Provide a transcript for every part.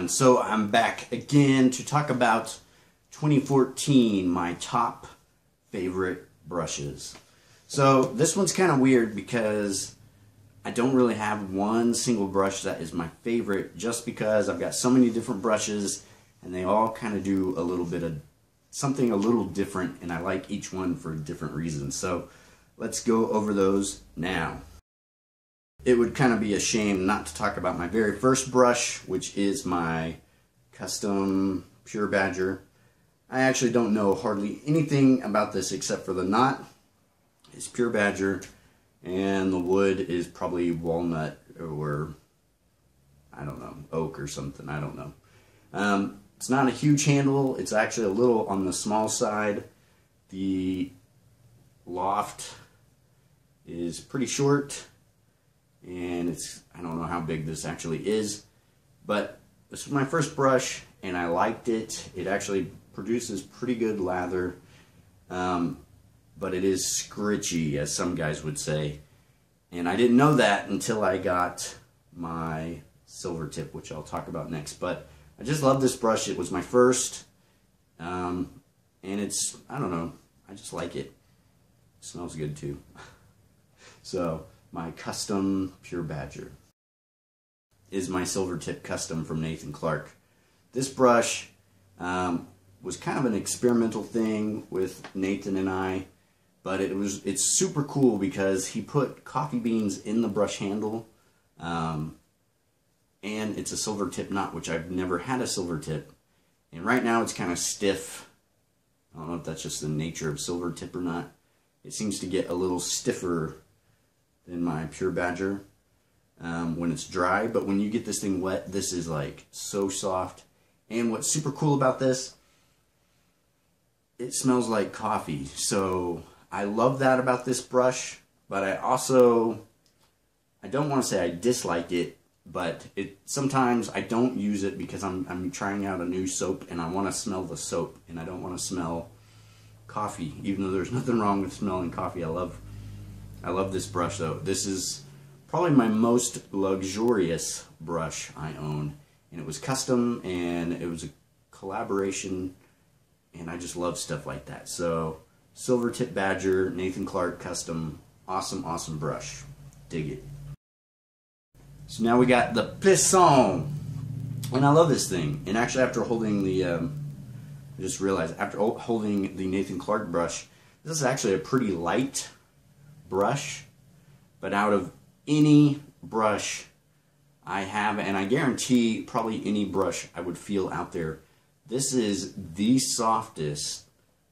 everyone, so I'm back again to talk about 2014, my top favorite brushes. So this one's kind of weird because I don't really have one single brush that is my favorite, just because I've got so many different brushes and they all kind of do a little bit of something a little different, and I like each one for different reasons. So let's go over those now. It would kind of be a shame not to talk about my very first brush, which is my custom Pure Badger. I actually don't know hardly anything about this except for the knot is Pure Badger and the wood is probably walnut or I don't know, oak or something, I don't know. It's not a huge handle, it's actually a little on the small side. The loft is pretty short, and I don't know how big this actually is, but this was my first brush and I liked it. It actually produces pretty good lather, but it is scritchy, as some guys would say, and I didn't know that until I got my silver tip, which I'll talk about next. But I just love this brush. It was my first, and it's, I don't know, I just like it. It smells good too. So my custom Pure Badger is my silver tip custom from Nathan Clark. This brush was kind of an experimental thing with Nathan and I, but it's super cool because he put coffee beans in the brush handle, and it's a silver tip knot, which I've never had a silver tip, and right now it's kind of stiff. I don't know if that's just the nature of silver tip or not. It seems to get a little stiffer than my Pure Badger when it's dry, but when you get this thing wet, this is like so soft. And what's super cool about this, it smells like coffee. So I love that about this brush, but I don't want to say I dislike it, but sometimes I don't use it because I'm trying out a new soap and I want to smell the soap and I don't want to smell coffee, even though there's nothing wrong with smelling coffee. I love this brush though. This is probably my most luxurious brush I own, and it was custom and it was a collaboration, and I just love stuff like that. So silver tip Badger, Nathan Clark custom, awesome brush. Dig it. So now we got the Placon, and I love this thing. And actually, after holding the I just realized after holding the Nathan Clark brush, this is actually a pretty light brush, but out of any brush I have, and I guarantee probably any brush I would feel out there, this is the softest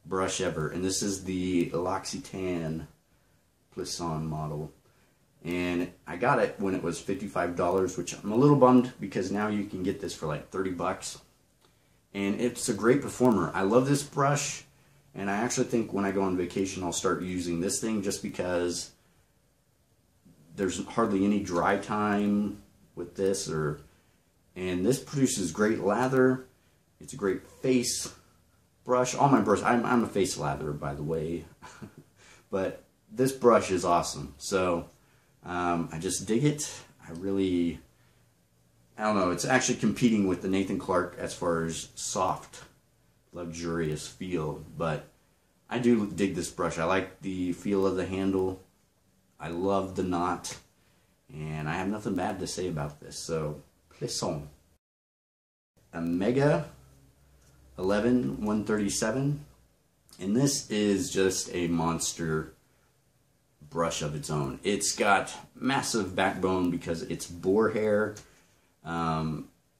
brush ever. And this is the L'Occitane Placon model, and I got it when it was $55, which I'm a little bummed because now you can get this for like 30 bucks, and it's a great performer. I love this brush, and I actually think when I go on vacation I'll start using this thing, just because there's hardly any dry time with this, and this produces great lather. It's a great face brush. All my brushes, I'm a face latherer, by the way, but this brush is awesome. So I just dig it. I don't know, it's actually competing with the Nathan Clark as far as soft, luxurious feel, but I do dig this brush. I like the feel of the handle. I love the knot, and I have nothing bad to say about this. So Placon, a Mega 11137, and this is just a monster brush of its own. It's got massive backbone because it's boar hair,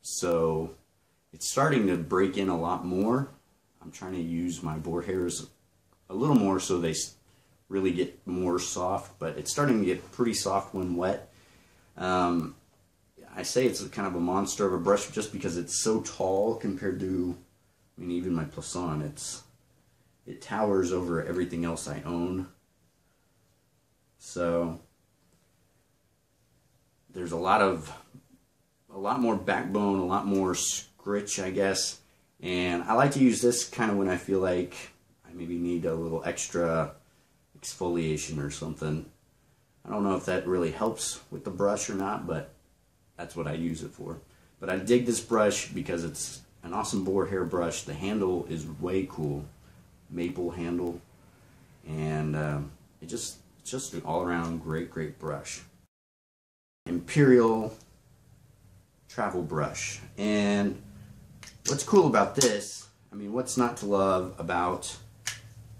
so it's starting to break in a lot more. I'm trying to use my boar hairs a little more so they really get more soft, but it's starting to get pretty soft when wet. I say it's kind of a monster of a brush just because it's so tall compared to, I mean, even my Placon, it towers over everything else I own. So there's a lot more backbone, a lot more scritch, I guess. And I like to use this kind of when I feel like I maybe need a little extra exfoliation or something. I don't know if that really helps with the brush or not, but that's what I use it for. But I dig this brush because it's an awesome boar hair brush. The handle is way cool, maple handle, and it's just an all-around great brush. Imperial travel brush. And what's cool about this, I mean, what's not to love about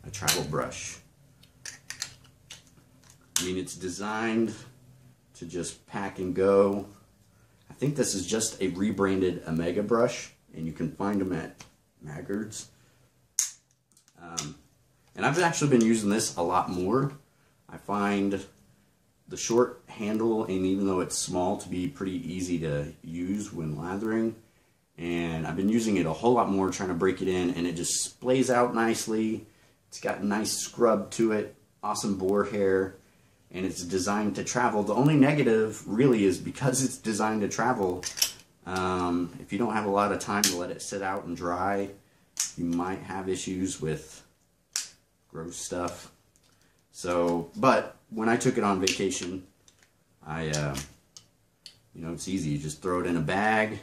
a travel brush? I mean, it's designed to just pack and go. I think this is just a rebranded Omega brush, and you can find them at Maggard's. And I've actually been using this a lot more. I find the short handle, and even though it's small, to be pretty easy to use when lathering. And I've been using it a whole lot more, trying to break it in, and it just splays out nicely. It's got a nice scrub to it, awesome boar hair, and it's designed to travel. The only negative really is because it's designed to travel, if you don't have a lot of time to let it sit out and dry, you might have issues with gross stuff. So, but when I took it on vacation, you know, it's easy. You just throw it in a bag,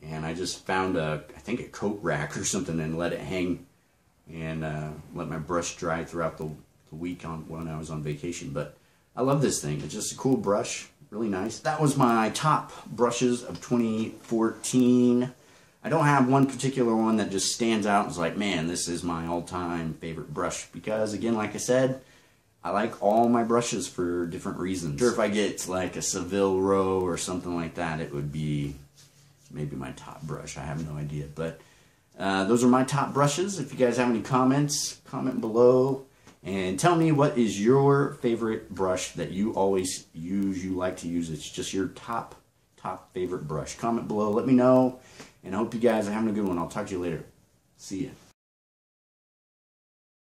and I just found I think a coat rack or something, and let it hang, and let my brush dry throughout the week when I was on vacation. But I love this thing. It's just a cool brush, really nice. That was my top brushes of 2014. I don't have one particular one that just stands out and is like, man, this is my all-time favorite brush, because again, like I said, I like all my brushes for different reasons. Sure, if I get like a Seville row or something like that, it would be maybe my top brush. I have no idea. But those are my top brushes. If you guys have any comments, comment below. And tell me, what is your favorite brush that you always use, you like to use? It's just your top favorite brush. Comment below. Let me know. And I hope you guys are having a good one. I'll talk to you later. See ya.